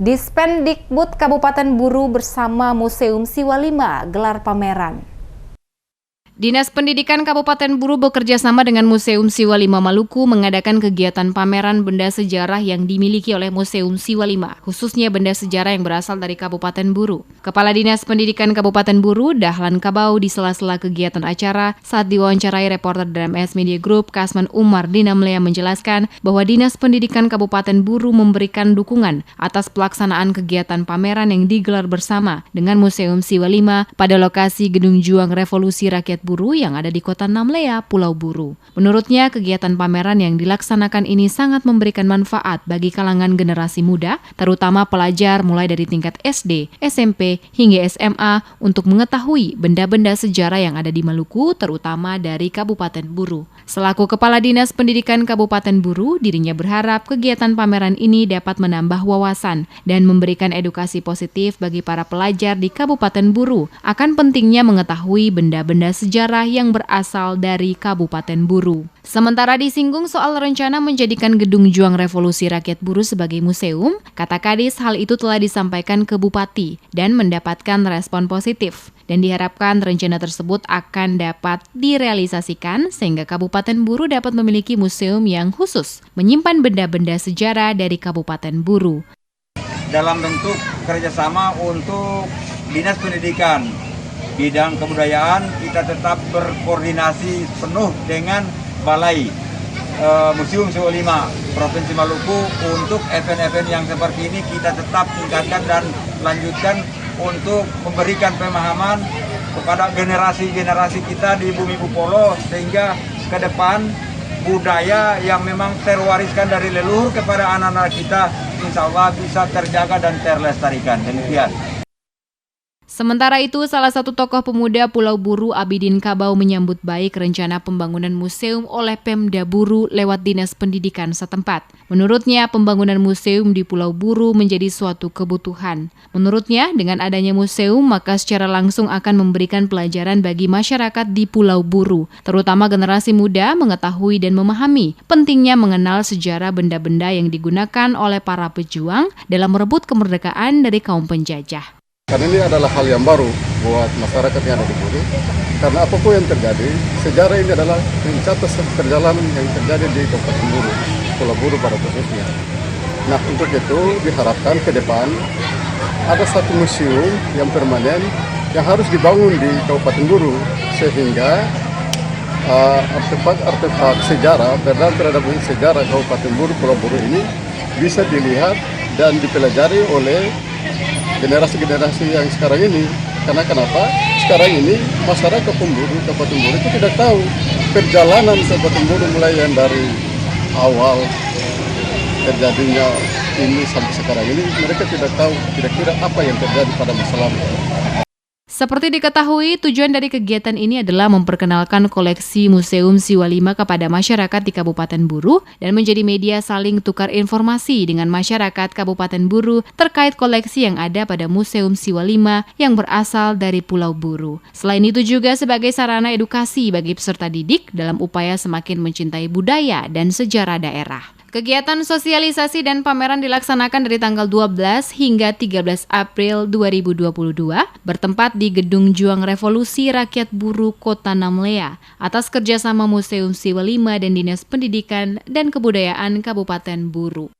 Dispendikbud Kabupaten Buru bersama Museum Siwa 5 gelar pameran. Dinas Pendidikan Kabupaten Buru bekerja sama dengan Museum Siwa 5 Maluku mengadakan kegiatan pameran benda sejarah yang dimiliki oleh Museum Siwa 5, khususnya benda sejarah yang berasal dari Kabupaten Buru. Kepala Dinas Pendidikan Kabupaten Buru, Dahlan Kabau, di sela-sela kegiatan acara saat diwawancarai reporter DMS Media Group, Kasman Umar Dinamlea menjelaskan bahwa Dinas Pendidikan Kabupaten Buru memberikan dukungan atas pelaksanaan kegiatan pameran yang digelar bersama dengan Museum Siwa 5 pada lokasi Gedung Juang Revolusi Rakyat Buru yang ada di Kota Namlea, Pulau Buru. Menurutnya, kegiatan pameran yang dilaksanakan ini sangat memberikan manfaat bagi kalangan generasi muda, terutama pelajar mulai dari tingkat SD, SMP, hingga SMA untuk mengetahui benda-benda sejarah yang ada di Maluku, terutama dari Kabupaten Buru. Selaku Kepala Dinas Pendidikan Kabupaten Buru, dirinya berharap kegiatan pameran ini dapat menambah wawasan dan memberikan edukasi positif bagi para pelajar di Kabupaten Buru akan pentingnya mengetahui benda-benda sejarah yang berasal dari Kabupaten Buru. Sementara disinggung soal rencana menjadikan Gedung Juang Revolusi Rakyat Buru sebagai museum, kata Kadis hal itu telah disampaikan ke Bupati dan mendapatkan respon positif. Dan diharapkan rencana tersebut akan dapat direalisasikan sehingga Kabupaten Buru dapat memiliki museum yang khusus menyimpan benda-benda sejarah dari Kabupaten Buru. Dalam bentuk kerjasama untuk Dinas Pendidikan, bidang kebudayaan, kita tetap berkoordinasi penuh dengan Balai Museum Siwa 5 Provinsi Maluku untuk event-event yang seperti ini kita tetap tingkatkan dan lanjutkan untuk memberikan pemahaman kepada generasi-generasi kita di Bumi Bupolo sehingga ke depan budaya yang memang terwariskan dari leluhur kepada anak-anak kita insya Allah bisa terjaga dan terlestarikan. Demikian. Sementara itu, salah satu tokoh pemuda Pulau Buru, Abidin Kabau, menyambut baik rencana pembangunan museum oleh Pemda Buru lewat Dinas Pendidikan setempat. Menurutnya, pembangunan museum di Pulau Buru menjadi suatu kebutuhan. Menurutnya, dengan adanya museum, maka secara langsung akan memberikan pelajaran bagi masyarakat di Pulau Buru, terutama generasi muda mengetahui dan memahami pentingnya mengenal sejarah benda-benda yang digunakan oleh para pejuang dalam merebut kemerdekaan dari kaum penjajah. Karena ini adalah hal yang baru buat masyarakat yang ada di Buru. Karena apapun yang terjadi, sejarah ini adalah mencatat perjalanan yang terjadi di Kabupaten Buru, Pulau Buru pada khususnya. Nah, untuk itu diharapkan ke depan ada satu museum yang permanen yang harus dibangun di Kabupaten Buru sehingga artefak sejarah, terhadap sejarah Kabupaten Buru, Pulau Buru ini bisa dilihat dan dipelajari oleh generasi-generasi yang sekarang ini. Karena kenapa? Sekarang ini masyarakat Kabupaten Buru itu tidak tahu perjalanan Kabupaten Buru mulai yang dari awal terjadinya ini sampai sekarang ini, mereka tidak tahu kira-kira apa yang terjadi pada masa lalu. Seperti diketahui, tujuan dari kegiatan ini adalah memperkenalkan koleksi Museum Siwa 5 kepada masyarakat di Kabupaten Buru dan menjadi media saling tukar informasi dengan masyarakat Kabupaten Buru terkait koleksi yang ada pada Museum Siwa 5 yang berasal dari Pulau Buru. Selain itu juga sebagai sarana edukasi bagi peserta didik dalam upaya semakin mencintai budaya dan sejarah daerah. Kegiatan sosialisasi dan pameran dilaksanakan dari tanggal 12 hingga 13 April 2022 bertempat di Gedung Juang Revolusi Rakyat Buru Kota Namlea atas kerjasama Museum Siwa 5 dan Dinas Pendidikan dan Kebudayaan Kabupaten Buru.